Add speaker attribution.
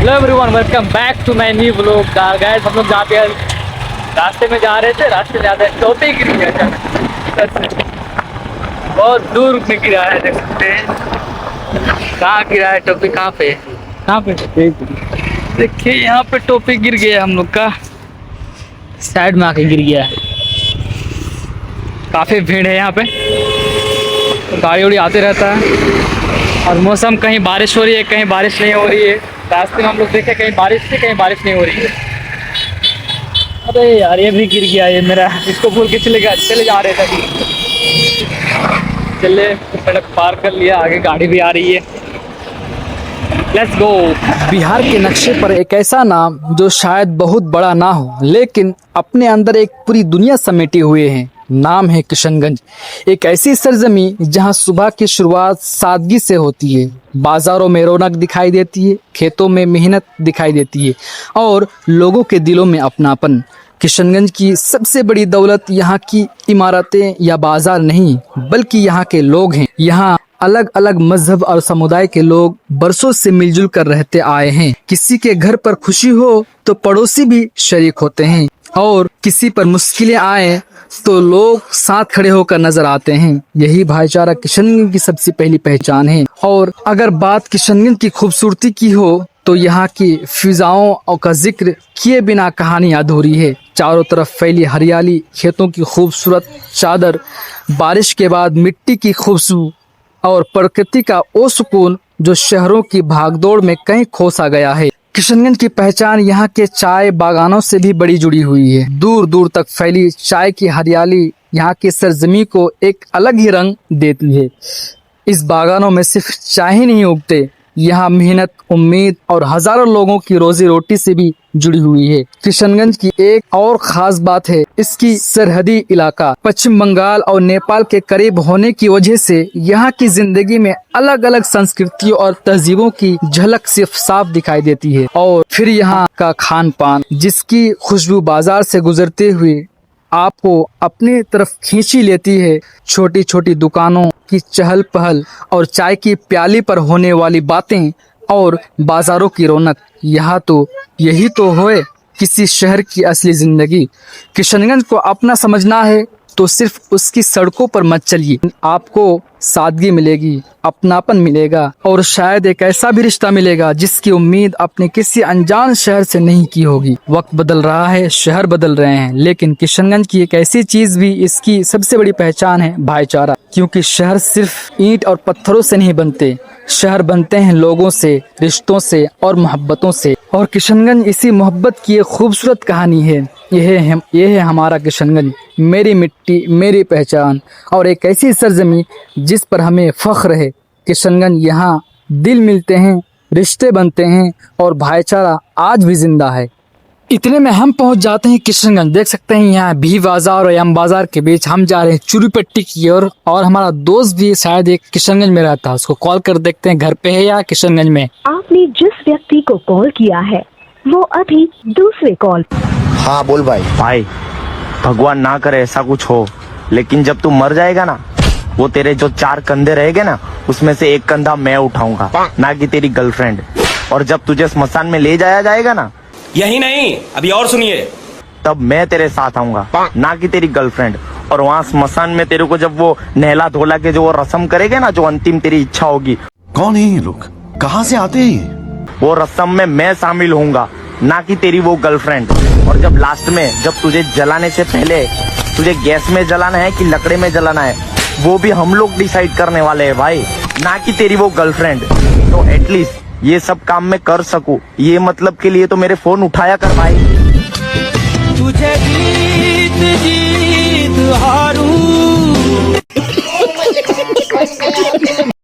Speaker 1: Hello everyone, welcome back to my new vlog. Guys, हम लोग जाते हैं, रास्ते में जा रहे थे, रास्ते में जाते हैं टोपी गिर गया अचानक, बहुत दूर में गिरा है। देख सकते हैं कहाँ गिरा है टोपी, कहाँ पे देखिए, यहाँ पे टोपी गिर गया हम लोग का, साइड में आके गिर गया है। काफ़ी भीड़ है यहाँ पे, गाड़ी उड़ी आते रहता है और मौसम कहीं बारिश हो रही है, कहीं बारिश नहीं हो रही है। रास्ते में हम लोग देखे कहीं बारिश थी, कहीं बारिश नहीं हो रही है। अरे यार, ये भी गिर गया, ये मेरा, इसको भूल के चले जा रहे थे। चले सड़क पार कर लिया, आगे गाड़ी भी आ रही है। Let's go.
Speaker 2: बिहार के नक्शे पर एक ऐसा नाम जो शायद बहुत बड़ा ना हो, लेकिन अपने अंदर एक पूरी दुनिया समेटे हुए हैं। नाम है किशनगंज। एक ऐसी सरजमी जहां सुबह की शुरुआत सादगी से होती है, बाजारों में रौनक दिखाई देती है, खेतों में मेहनत दिखाई देती है और लोगों के दिलों में अपनापन। किशनगंज की सबसे बड़ी दौलत यहाँ की इमारतें या बाजार नहीं, बल्कि यहाँ के लोग हैं। यहाँ अलग अलग मजहब और समुदाय के लोग बरसों से मिलजुल कर रहते आए हैं। किसी के घर पर खुशी हो तो पड़ोसी भी शरीक होते हैं और किसी पर मुश्किलें आए तो लोग साथ खड़े होकर नजर आते हैं। यही भाईचारा किशनगंज की सबसे पहली पहचान है। और अगर बात किशनगंज की खूबसूरती की हो तो यहाँ की फिजाओं का जिक्र किए बिना कहानी अधूरी है। चारों तरफ फैली हरियाली, खेतों की खूबसूरत चादर, बारिश के बाद मिट्टी की खुशबू और प्रकृति का वो सुकून जो शहरों की भागदौड़ में कहीं खो सा गया है। किशनगंज की पहचान यहाँ के चाय बागानों से भी बड़ी जुड़ी हुई है। दूर दूर तक फैली चाय की हरियाली यहाँ की सरजमी को एक अलग ही रंग देती है। इस बागानों में सिर्फ चाय ही नहीं उगते, यहाँ मेहनत, उम्मीद और हजारों लोगों की रोजी रोटी से भी जुड़ी हुई है। किशनगंज की एक और खास बात है इसकी सरहदी इलाका। पश्चिम बंगाल और नेपाल के करीब होने की वजह से यहाँ की जिंदगी में अलग अलग संस्कृतियों और तहजीबों की झलक सिर्फ साफ दिखाई देती है। और फिर यहाँ का खान पान, जिसकी खुशबू बाजार से गुजरते हुए आपको अपनी तरफ खींची लेती है। छोटी छोटी दुकानों की चहल पहल और चाय की प्याली पर होने वाली बातें और बाजारों की रौनक, यहाँ तो यही तो होए किसी शहर की असली जिंदगी। किशनगंज को अपना समझना है तो सिर्फ उसकी सड़कों पर मत चलिए, आपको सादगी मिलेगी, अपनापन मिलेगा और शायद एक ऐसा भी रिश्ता मिलेगा जिसकी उम्मीद अपने किसी अनजान शहर से नहीं की होगी। वक्त बदल रहा है, शहर बदल रहे हैं, लेकिन किशनगंज की एक ऐसी चीज भी इसकी सबसे बड़ी पहचान है, भाईचारा। क्योंकि शहर सिर्फ ईंट और पत्थरों से नहीं बनते, शहर बनते हैं लोगों से, रिश्तों से और मोहब्बतों से। और किशनगंज इसी मोहब्बत की एक खूबसूरत कहानी है। ये है हमारा किशनगंज, मेरी मिट्टी, मेरी पहचान और एक ऐसी सरजमी जिस पर हमें फख्र है। किशनगंज यहाँ दिल मिलते हैं, रिश्ते बनते हैं और भाईचारा आज भी जिंदा है। इतने में हम पहुंच जाते हैं किशनगंज। देख सकते हैं यहाँ भी बाजार और यम बाजार के बीच हम जा रहे हैं चूरूपट्टी की ओर। और हमारा दोस्त भी शायद एक किशनगंज में रहता है, उसको कॉल कर देखते हैं घर पे है या किशनगंज में।
Speaker 3: आपने जिस व्यक्ति को कॉल किया है वो अभी दूसरे कॉल।
Speaker 4: हाँ बोल भाई।
Speaker 5: भगवान ना करे ऐसा कुछ हो, लेकिन जब तू मर जाएगा ना, वो तेरे जो 4 कंधे रहेंगे ना, उसमें से एक कंधा मैं उठाऊंगा, ना कि तेरी गर्लफ्रेंड। और जब तुझे स्मशान में ले जाया जाएगा ना,
Speaker 6: यही नहीं, अभी और सुनिए,
Speaker 5: तब मैं तेरे साथ आऊंगा, ना कि तेरी गर्लफ्रेंड। और वहाँ स्मशान में तेरे को जब वो नहला धोला के जो वो रस्म करेंगे ना, जो अंतिम तेरी इच्छा होगी।
Speaker 4: कौन है ये लोग, कहाँ से आते हैं?
Speaker 5: वो रस्म में मैं शामिल होऊंगा, ना कि तेरी वो गर्लफ्रेंड। और जब लास्ट में, जब तुझे जलाने से पहले तुझे गैस में जलाना है कि लकड़े में जलाना है, वो भी हम लोग डिसाइड करने वाले हैं भाई, ना कि तेरी वो गर्लफ्रेंड। तो एटलीस्ट ये सब काम मैं कर सकूं, ये मतलब के लिए तो मेरे फोन उठाया कर भाई।
Speaker 6: तुझे